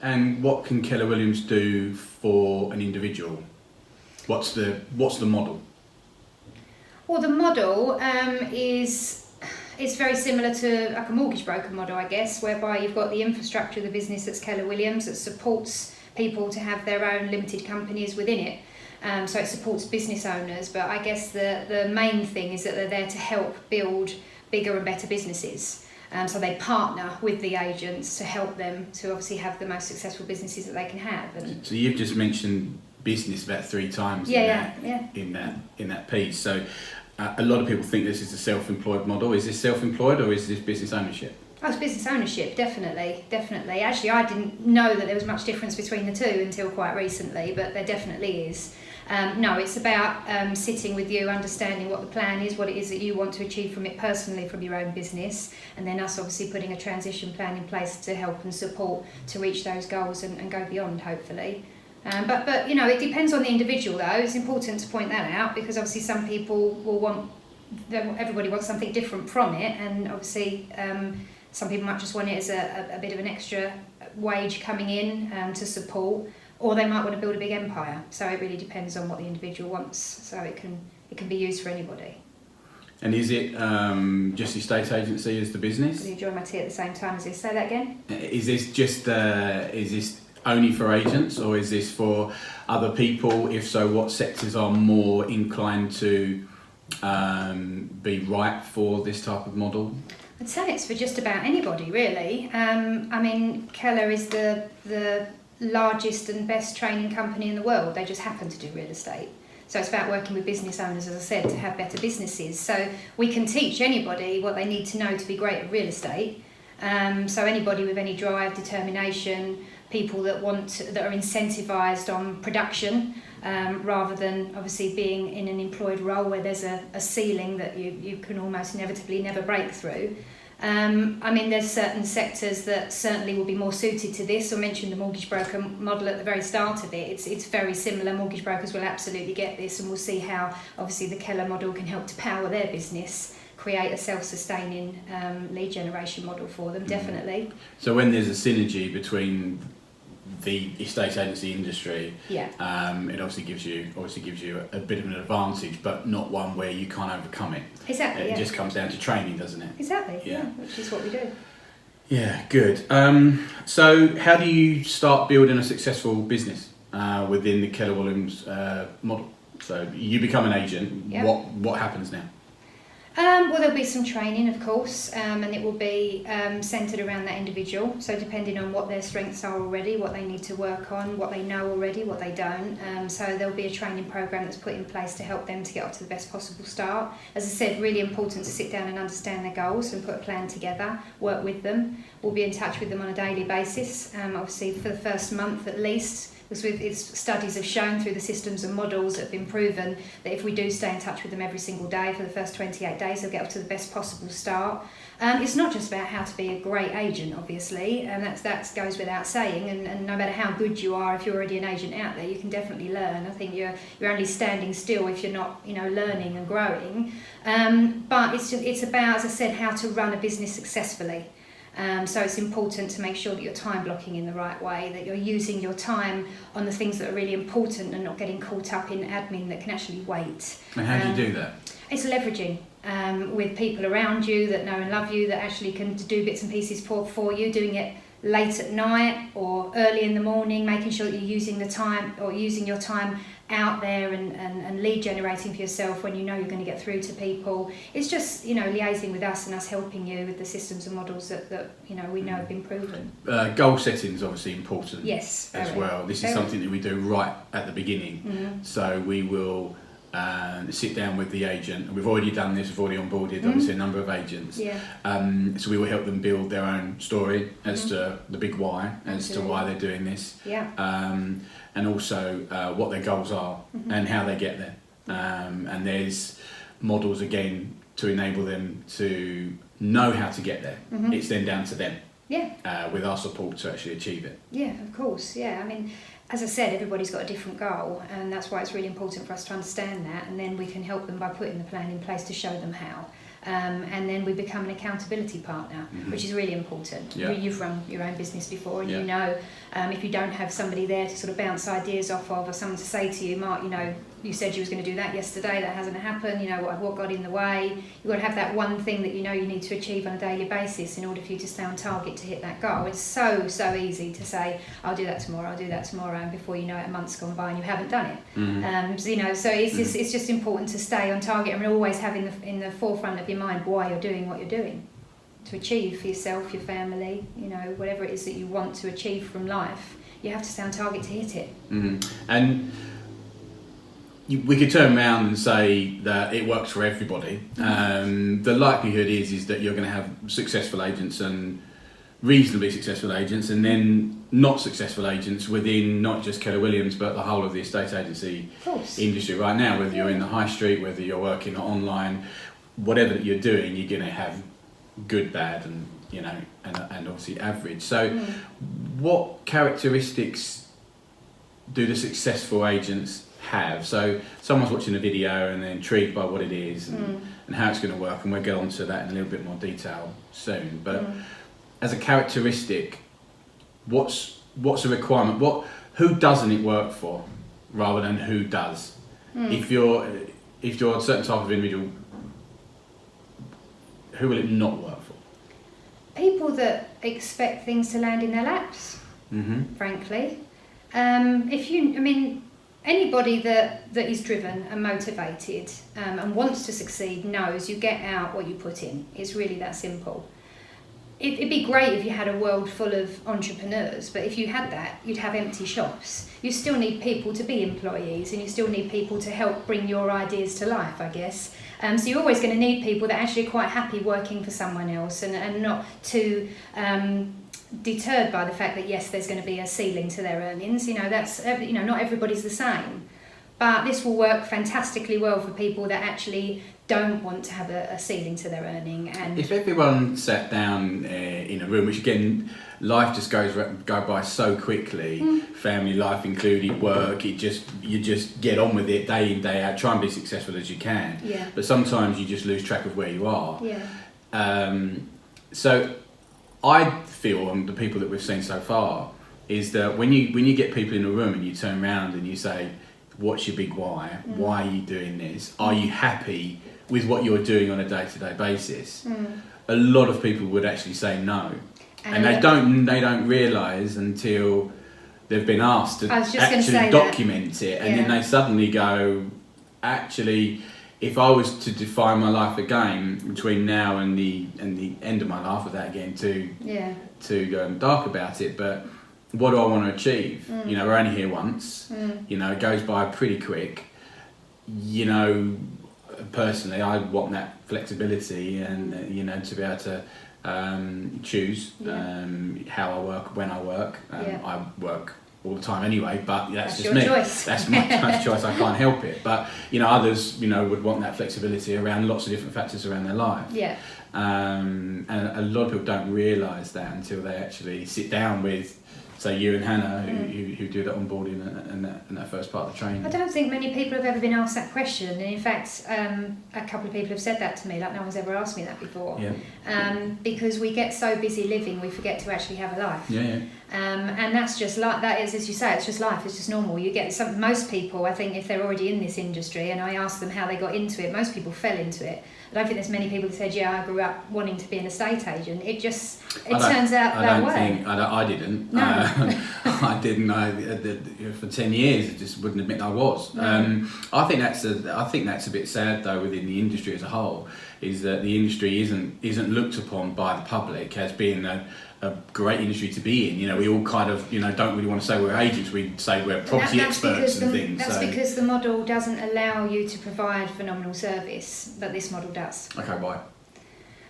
And what can Keller Williams do for an individual? What's the model? Well, the model is very similar to like a mortgage broker model, I guess, whereby you've got the infrastructure of the business that's Keller Williams that supports people to have their own limited companies within it. So it supports business owners, but I guess the main thing is that they're there to help build bigger and better businesses. So they partner with the agents to help them to obviously have the most successful businesses that they can have. And so you've just mentioned business about 3 times in that piece. So a lot of people think this is a self-employed model. Is this self-employed or is this business ownership? Oh, it's business ownership, definitely. Actually, I didn't know that there was much difference between the two until quite recently, but there definitely is. No, it's about sitting with you, understanding what the plan is, what it is that you want to achieve from it personally, from your own business, and then us obviously putting a transition plan in place to help and support to reach those goals and go beyond, hopefully. But you know, it depends on the individual though. It's important to point that out because obviously some people will want, everybody wants something different from it, and obviously some people might just want it as a bit of an extra wage coming in to support, or they might want to build a big empire. So it really depends on what the individual wants. So it can be used for anybody. And is it just the estate agency as the business? I'm enjoying my tea at the same time as this. Say that again. Is this only for agents, or is this for other people? If so, what sectors are more inclined to be right for this type of model? I'd say it's for just about anybody, really. I mean, Keller is the largest and best training company in the world. They just happen to do real estate. So it's about working with business owners, as I said, to have better businesses. So we can teach anybody what they need to know to be great at real estate. So anybody with any drive, determination, people that are incentivised on production, rather than obviously being in an employed role where there's a ceiling that you can almost inevitably never break through. I mean, there's certain sectors that certainly will be more suited to this. I mentioned the mortgage broker model at the very start of it. It's very similar. Mortgage brokers will absolutely get this, and we'll see how obviously the Keller model can help to power their business, create a self-sustaining lead generation model for them, definitely. So when there's a synergy between the estate agency industry, it obviously gives you a bit of an advantage, but not one where you can't overcome it. Exactly. It just comes down to training, doesn't it? Exactly. Yeah, which is what we do. Yeah, good. So how do you start building a successful business within the Keller Williams model? So you become an agent. Yep. What happens now? Well, there'll be some training, of course, and it will be centred around that individual. So depending on what their strengths are already, what they need to work on, what they know already, what they don't. So there'll be a training programme that's put in place to help them to get off to the best possible start. As I said, really important to sit down and understand their goals and put a plan together, work with them. We'll be in touch with them on a daily basis, obviously for the first month at least. Because studies have shown through the systems and models that have been proven that if we do stay in touch with them every single day for the first 28 days, they'll get off to the best possible start. It's not just about how to be a great agent, obviously, and that goes without saying. And no matter how good you are, if you're already an agent out there, you can definitely learn. I think you're only standing still if you're not, learning and growing. But it's about, as I said, how to run a business successfully. So it's important to make sure that you're time blocking in the right way, that you're using your time on the things that are really important and not getting caught up in admin that can actually wait. And how do you do that? It's leveraging with people around you that know and love you, that actually can do bits and pieces for you, doing it late at night or early in the morning, making sure that you're using your time out there and lead generating for yourself when you know you're going to get through to people. It's just liaising with us and us helping you with the systems and models that we know have been proven. Goal setting is obviously important. Yes, as well. This is something that we do right at the beginning. Mm-hmm. So we will sit down with the agent, and we've already done this. We've already onboarded obviously a number of agents. Yeah. So we will help them build their own story as to the big why, as to why they're doing this. Yeah. And also what their goals are and how they get there. And there's models again to enable them to know how to get there. It's then down to them. Yeah. With our support to actually achieve it. Yeah, of course. Yeah, I mean, as I said, everybody's got a different goal, and that's why it's really important for us to understand that, and then we can help them by putting the plan in place to show them how. and then we become an accountability partner, which is really important. Yeah. You've run your own business before, and Yeah. you know, if you don't have somebody there to sort of bounce ideas off of, or someone to say to you, Mark, you know, you said you was going to do that yesterday, that hasn't happened, you know, what got in the way. You've got to have that one thing that you know you need to achieve on a daily basis in order for you to stay on target to hit that goal. It's so easy to say, I'll do that tomorrow, and before you know it, a month's gone by and you haven't done it. So, you know, so it's just important to stay on target and always have in the forefront of your mind why you're doing what you're doing, to achieve for yourself, your family, you know, whatever it is that you want to achieve from life. You have to stay on target to hit it. And we could turn around and say that it works for everybody. The likelihood is that you're going to have successful agents and reasonably successful agents, and then not successful agents within not just Keller Williams but the whole of the estate agency industry right now. Whether you're in the high street, whether you're working online, whatever that you're doing, you're going to have good, bad, and you know, and obviously average. So, what characteristics do the successful agents have? So someone's watching a video and they're intrigued by what it is and how it's going to work, and we'll get on to that in a little bit more detail soon. But as a characteristic, what's a requirement? Who doesn't it work for, rather than who does? If you're a certain type of individual, who will it not work for? People that expect things to land in their laps, frankly. Anybody that is driven and motivated and wants to succeed knows you get out what you put in. It's really that simple. It'd be great if you had a world full of entrepreneurs, but if you had that, you'd have empty shops. You still need people to be employees, and you still need people to help bring your ideas to life, I guess. So you're always going to need people that actually are quite happy working for someone else, and not too deterred by the fact that yes, there's going to be a ceiling to their earnings. You know, that's, you know, not everybody's the same, but this will work fantastically well for people that actually don't want to have a ceiling to their earning. And if everyone sat down in a room, which again, life just go by so quickly, family life included, work, you just get on with it day in, day out, try and be successful as you can. Yeah. But sometimes you just lose track of where you are. Yeah. So I feel, and the people that we've seen so far, is that when you get people in a room and you turn around and you say, what's your big why? Why are you doing this? Are you happy with what you're doing on a day-to-day basis? A lot of people would actually say no, and they don't realise until they've been asked to actually document it, and then they suddenly go, actually, if I was to define my life again between now and the end of my life, without getting too dark about it, but what do I want to achieve? You know, we're only here once. You know, it goes by pretty quick. You know, personally, I want that flexibility and you know, to be able to choose how I work, when I work. I work all the time anyway, but that's just me. Choice. That's my choice. I can't help it. But you know, others, you know, would want that flexibility around lots of different factors around their life. Yeah. And a lot of people don't realise that until they actually sit down with, say, you and Hannah, who do that onboarding and that first part of the training. I don't think many people have ever been asked that question, and in fact, a couple of people have said that to me, like no one's ever asked me that before. Because we get so busy living, we forget to actually have a life. And that's just like that is, as you say, it's just life. It's just normal. You get most people, I think, if they're already in this industry, and I ask them how they got into it, most people fell into it. I don't think there's many people that said, yeah, I grew up wanting to be an estate agent. It turns out that way. I didn't. No. I didn't. For 10 years, I just wouldn't admit I was. No. I think that's a bit sad though within the industry as a whole, is that the industry isn't looked upon by the public as being a great industry to be in. You know, we all kind of, you know, don't really want to say we're agents. We say we're property experts and things. That's because the model doesn't allow you to provide phenomenal service, but this model does. Okay, why?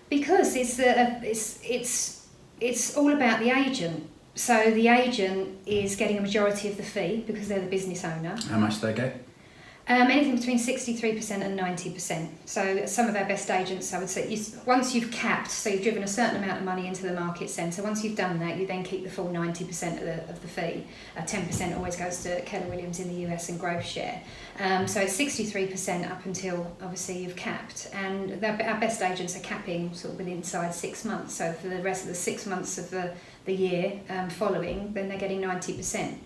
Because it's all about the agent. So the agent is getting a majority of the fee because they're the business owner. How much do they get? Anything between 63% and 90%. So some of our best agents, I would say, once you've capped, so you've driven a certain amount of money into the market centre, once you've done that, you then keep the full 90% of the fee. 10% always goes to Keller Williams in the US and growth share. So it's 63% up until, obviously, you've capped. And our best agents are capping sort of within inside 6 months. So for the rest of the 6 months of the year following, then they're getting 90%.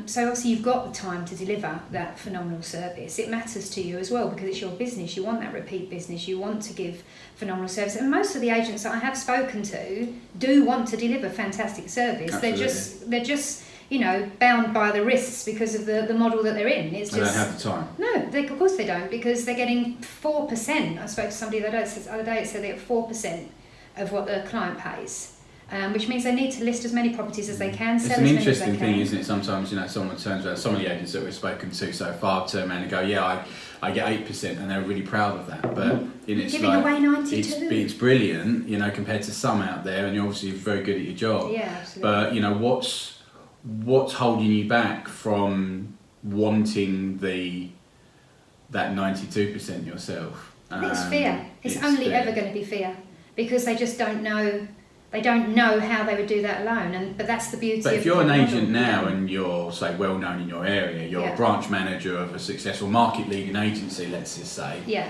So obviously you've got the time to deliver that phenomenal service. It matters to you as well because it's your business. You want that repeat business. You want to give phenomenal service. And most of the agents that I have spoken to do want to deliver fantastic service. Absolutely. They're just bound by the risks because of the model that they're in. It's they just, don't have the time. No, of course they don't, because they're getting 4%. I spoke to somebody the other day, it said they get 4% of what the client pays. Which means they need to list as many properties as they can, sell as many as they can. It's an interesting thing, isn't it? Sometimes, someone turns around, some of the agents that we've spoken to so far turn around and go, yeah, I get 8%, and they're really proud of that. But it's giving away 92. It's brilliant, compared to some out there, and you're obviously very good at your job. Yeah, absolutely. But, what's holding you back from wanting that 92% yourself? I think it's fear. It's only fear. Ever going to be fear, because they just don't know. They don't know how they would do that alone, but that's the beauty. But if you're an agent now and you're, say, well known in your area, you're a branch manager of a successful market leading agency, let's just say. Yeah.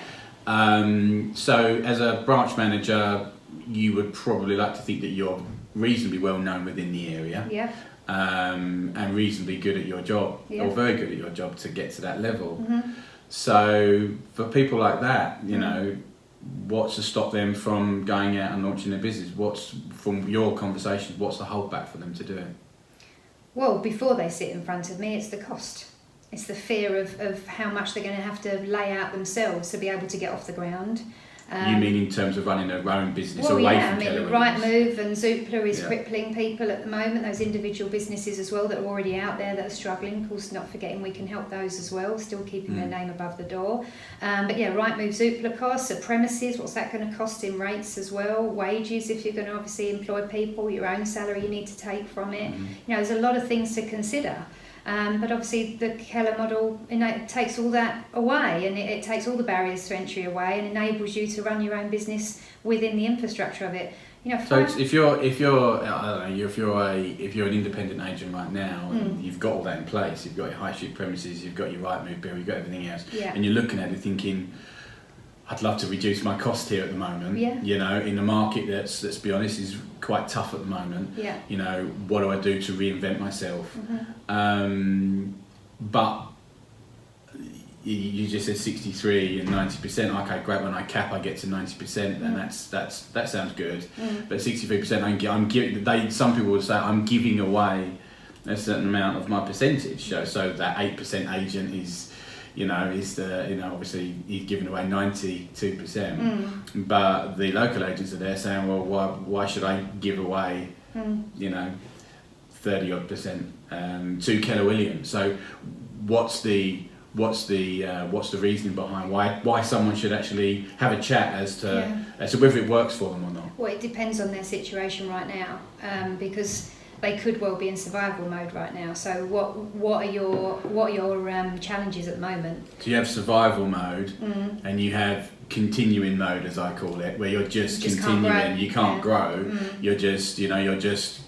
So as a branch manager, you would probably like to think that you're reasonably well known within the area. Yeah. And reasonably good at your job, or very good at your job to get to that level. Mm-hmm. So for people like that, what's to stop them from going out and launching their business? What's, from your conversations, what's the holdback for them to do it? Well, before they sit in front of me, it's the cost. It's the fear of how much they're going to have to lay out themselves to be able to get off the ground. You mean in terms of running their own business from Keller Williams? Rightmove and Zoopla is crippling people at the moment, those individual businesses as well that are already out there that are struggling. Of course, not forgetting we can help those as well, still keeping their name above the door. But yeah, Rightmove, Zoopla costs, premises, what's that going to cost in rates as well, wages if you're going to obviously employ people, your own salary you need to take from it. There's a lot of things to consider. But obviously the Keller model takes all that away, and it takes all the barriers to entry away and enables you to run your own business within the infrastructure of it. So if you're an independent agent right now, and you've got all that in place, you've got your high street premises, you've got your Rightmove bill, you've got everything else, and you're looking at it thinking, I'd love to reduce my cost here at the moment. In a market that's, let's be honest, is quite tough at the moment. What do I do to reinvent myself? But you just said 63 and 90%. Okay, great. When I cap, I get to 90%, and that sounds good. But 63%, some people would say I'm giving away a certain amount of my percentage. So that 8% agent is. Obviously he's giving away 92%, but the local agents are there saying, well, why should I give away, 30 odd percent to Keller Williams? So what's the reasoning behind why someone should actually have a chat as to whether it works for them or not? Well, it depends on their situation right now, because they could well be in survival mode right now. So what are your challenges at the moment? So you have survival mode, and you have continuing mode, as I call it, where you're just continuing. You can't grow. You're just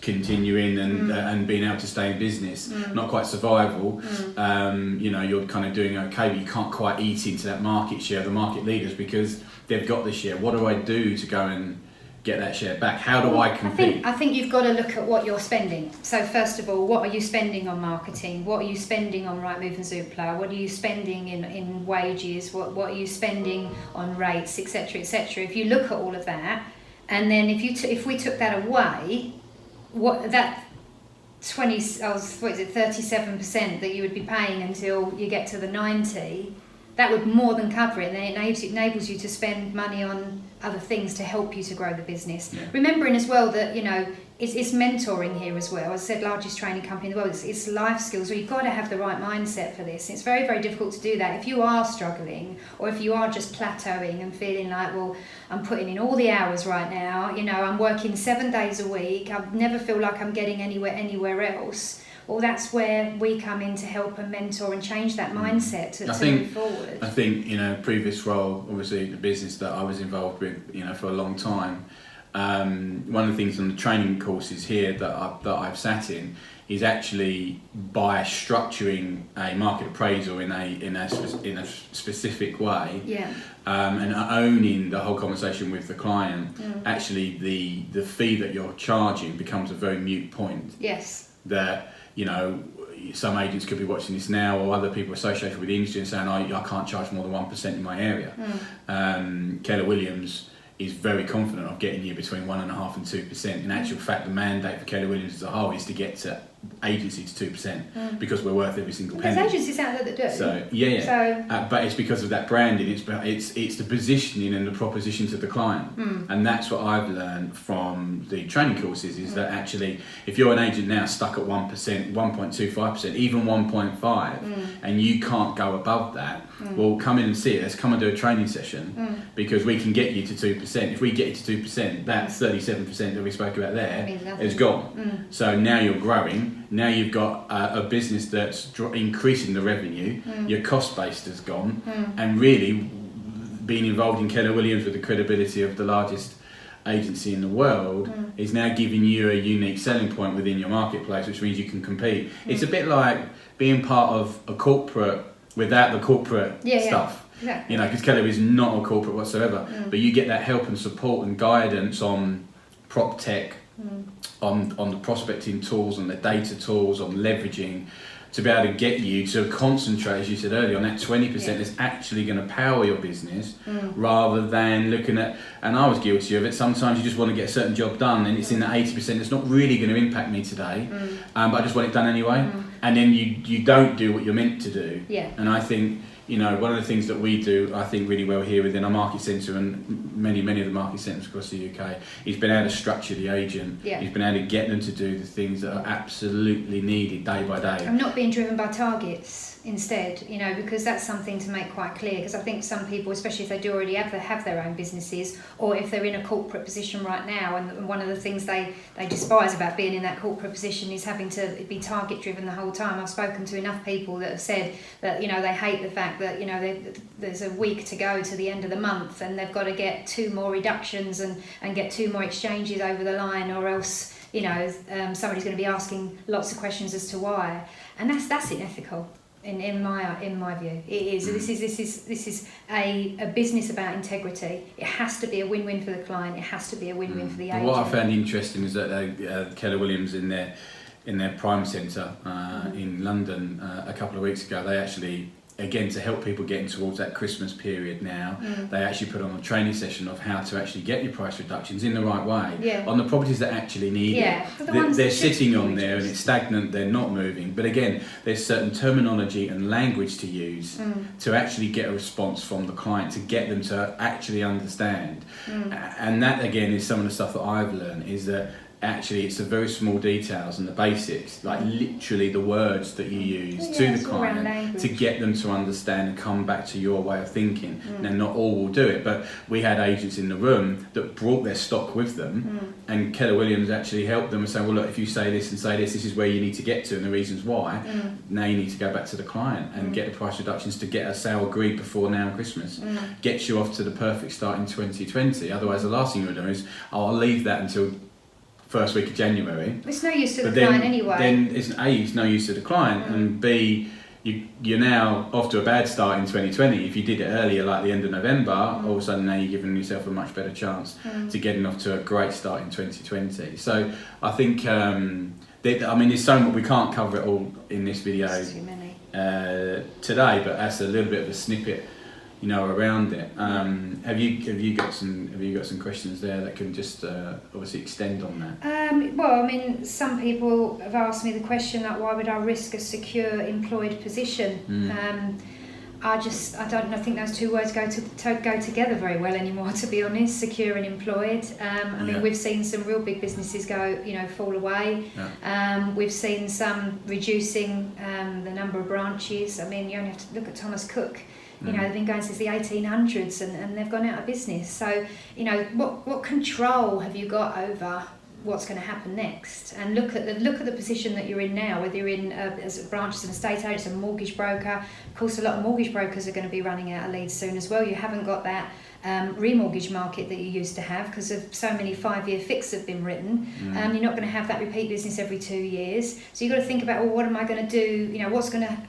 continuing and being able to stay in business. Not quite survival. You're kind of doing okay, but you can't quite eat into that market share, the market leaders, because they've got the share. What do I do to go and get that share back? How do I compete? I think you've got to look at what you're spending. So first of all, what are you spending on marketing? What are you spending on Rightmove and Zoopla? What are you spending in wages? What are you spending on rates, etc., etc.? If you look at all of that, and then if we took that away, what that 37% that you would be paying until you get to the 90, that would more than cover it, and then it enables you to spend money on other things to help you to grow the business. Remembering as well that it's mentoring here as well. As I said, largest training company in the world. It's life skills. So you've got to have the right mindset for this. It's very, very difficult to do that if you are struggling, or if you are just plateauing and feeling like, well, I'm putting in all the hours right now. I'm working 7 days a week. I never feel like I'm getting anywhere else. well, that's where we come in to help and mentor and change that mindset to move forward. I think, previous role, obviously the business that I was involved with, for a long time, one of the things on the training courses here that I've sat in is actually by structuring a market appraisal in a specific way, and owning the whole conversation with the client. Actually, the fee that you're charging becomes a very moot point. Yes. That some agents could be watching this now, or other people associated with the industry, and saying, I can't charge more than 1% in my area. Keller Williams is very confident of getting you between 1.5% and 2%. In actual fact, the mandate for Keller Williams as a whole is to get to agency to 2%, because we're worth every single penny. There's agencies out there that do. So but it's because of that branding. It's the positioning and the proposition to the client, and that's what I've learned from the training courses. Is that actually, if you're an agent now stuck at 1%, 1.25%, even 1.5, and you can't go above that, well, come in and see us. Come and do a training session, because we can get you to 2%. If we get you to 2%, that 37% that we spoke about there is gone. So now you're growing. Now you've got a business that's increasing the revenue. Your cost base has gone, and really being involved in Keller Williams with the credibility of the largest agency in the world is now giving you a unique selling point within your marketplace, which means you can compete. It's a bit like being part of a corporate without the corporate stuff. Exactly. Because Keller is not a corporate whatsoever, but you get that help and support and guidance on prop tech, on the prospecting tools, on the data tools, on leveraging, to be able to get you to concentrate, as you said earlier, on that 20% that's actually going to power your business, rather than looking at, and I was guilty of it, sometimes you just want to get a certain job done and it's in that 80% that's not really going to impact me today, but I just want it done anyway, and then you don't do what you're meant to do. And I think, one of the things that we do, I think, really well here within our market centre, and many of the market centres across the UK, is being able to structure the agent. He's been able to get them to do the things that are absolutely needed day by day. I'm not being driven by targets instead, because that's something to make quite clear, because I think some people, especially if they do already have their own businesses, or if they're in a corporate position right now, and one of the things they despise about being in that corporate position is having to be target driven the whole time. I've spoken to enough people that have said that, they hate the fact that, there's a week to go to the end of the month and they've got to get 2 more reductions and get 2 more exchanges over the line, or else, somebody's going to be asking lots of questions as to why, and that's unethical. In my view, it is. This is a business about integrity. It has to be a win-win for the client. It has to be a win-win for the agent. What I found interesting is that Keller Williams in their Prime Centre in London a couple of weeks ago, they actually, again, to help people getting towards that Christmas period now, they actually put on a training session of how to actually get your price reductions in the right way on the properties that actually need it. They're sitting on there and it's stagnant, they're not moving. But again, there's certain terminology and language to use to actually get a response from the client, to get them to actually understand. And that, again, is some of the stuff that I've learned, is that actually it's the very small details and the basics, like literally the words that you use to the client to get them to understand and come back to your way of thinking. Now, not all will do it, but we had agents in the room that brought their stock with them, and Keller Williams actually helped them and say, well, look, if you say this and say this is where you need to get to and the reasons why. Now you need to go back to the client and get the price reductions to get a sale agreed before now and Christmas. Gets you off to the perfect start in 2020. Otherwise, the last thing you'll do is, I'll leave that until first week of January. It's no use to the client anyway. Then it's no use to the client, and B, you're now off to a bad start in 2020. If you did it earlier, like the end of November, all of a sudden now you're giving yourself a much better chance to getting off to a great start in 2020. So I think, there's so much, we can't cover it all in this video today, but that's a little bit of a snippet, around it. Have you got some questions there that can just obviously extend on that? Some people have asked me the question that why would I risk a secure employed position? I think those two words go together very well anymore, to be honest. Secure and employed. We've seen some real big businesses fall away. We've seen some reducing the number of branches. You only have to look at Thomas Cook. They've been going since the 1800s and they've gone out of business. So, what control have you got over what's going to happen next, and look at the position that you're in now, whether you're in as a branch, as an estate agent, as a mortgage broker. Of course, a lot of mortgage brokers are going to be running out of leads soon as well. You haven't got that remortgage market that you used to have because of so many 5-year fixes have been written. You're not going to have that repeat business every 2 years. So you've got to think about, well, what am I going to do?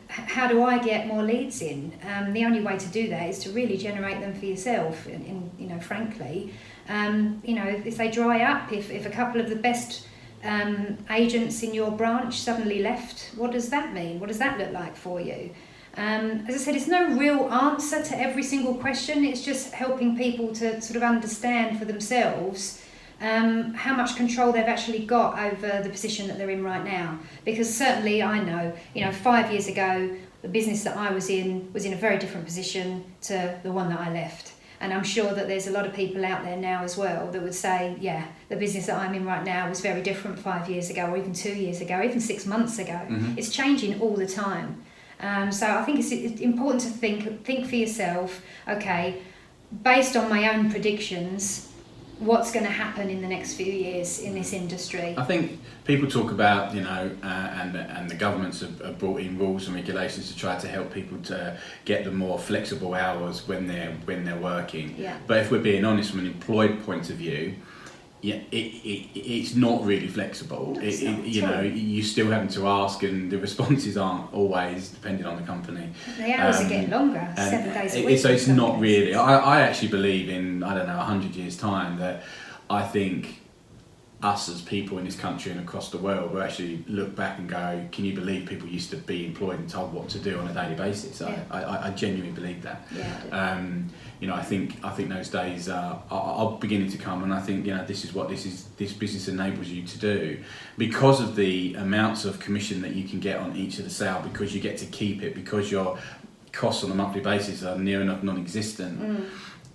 How do I get more leads in? The only way to do that is to really generate them for yourself. Frankly, if they dry up, if a couple of the best agents in your branch suddenly left, what does that mean? What does that look like for you? As I said, it's no real answer to every single question. It's just helping people to sort of understand for themselves how much control they've actually got over the position that they're in right now. Because certainly I know, 5 years ago, the business that I was in a very different position to the one that I left. And I'm sure that there's a lot of people out there now as well that would say, yeah, the business that I'm in right now was very different 5 years ago, or even 2 years ago, or even 6 months ago. Mm-hmm. It's changing all the time. So I think it's important to think for yourself, okay, based on my own predictions, what's going to happen in the next few years in this industry? I think people talk about, and the governments have brought in rules and regulations to try to help people to get the more flexible hours when they're working. Yeah. But if we're being honest from an employed point of view, it's not really flexible. You're still having to ask, and the responses aren't always depending on the company. The hours are getting longer, 7 days a week. So it's not really. I actually believe in, 100 years' time, that I think us as people in this country and across the world will actually look back and go, can you believe people used to be employed and told what to do on a daily basis? Yeah. I genuinely believe that. Yeah, I think those days are beginning to come, and I think this is what this business enables you to do, because of the amounts of commission that you can get on each of the sale, because you get to keep it, because your costs on a monthly basis are near enough non-existent.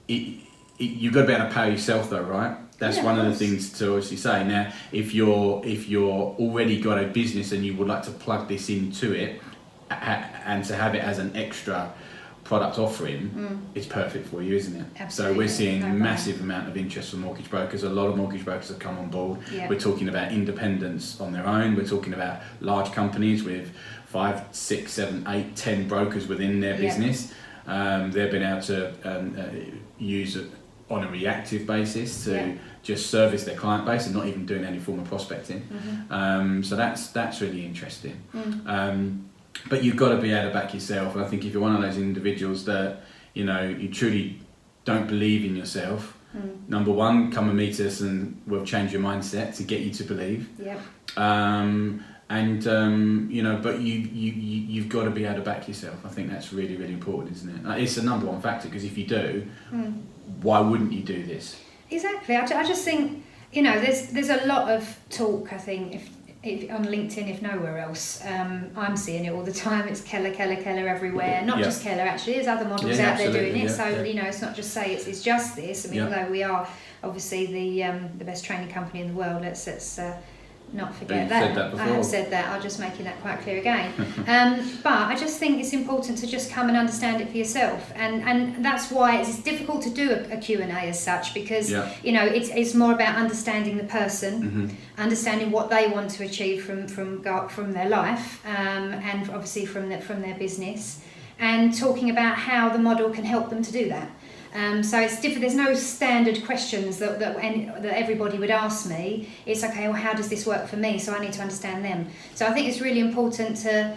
You've got to be able to pay yourself though, right? That's one of the things to obviously say. Now, if you're already got a business and you would like to plug this into it and to have it as an extra product offering, it's perfect for you, isn't it? Absolutely. So we're seeing a massive amount of interest from mortgage brokers. A lot of mortgage brokers have come on board. Yeah. We're talking about independents on their own. We're talking about large companies with 5, 6, 7, 8, 10 brokers within their business. They've been able to use it on a reactive basis to just service their client base and not even doing any form of prospecting. So that's really interesting. But you've got to be able to back yourself. And I think if you're one of those individuals that you truly don't believe in yourself, number one, come and meet us and we'll change your mindset to get you to believe. But you've got to be able to back yourself. I think that's really, really important, isn't it? It's the number one factor, because if you do, why wouldn't you do this? Exactly. I just think there's a lot of talk. I think if on LinkedIn, if nowhere else, I'm seeing it all the time. It's Keller everywhere. Not just Keller, actually. There's other models out there doing it. It's not just say it's just this. I mean, although we are obviously the best training company in the world, let's not forget that. Said that before. I have said that. I'm just making that quite clear again. But I just think it's important to just come and understand it for yourself, and that's why it's difficult to do a Q&A as such, because it's more about understanding the person, understanding what they want to achieve from their life, and obviously from their business, and talking about how the model can help them to do that. So it's different. There's no standard questions that everybody would ask me. It's okay, well, how does this work for me? So I need to understand them. So I think it's really important to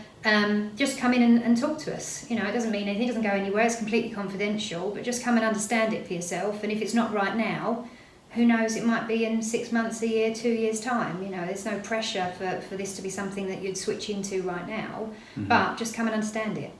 just come in and talk to us. It doesn't mean anything, it doesn't go anywhere, it's completely confidential, but just come and understand it for yourself. And if it's not right now, who knows, it might be in 6 months, a year, 2 years' time. There's no pressure for this to be something that you'd switch into right now, but just come and understand it.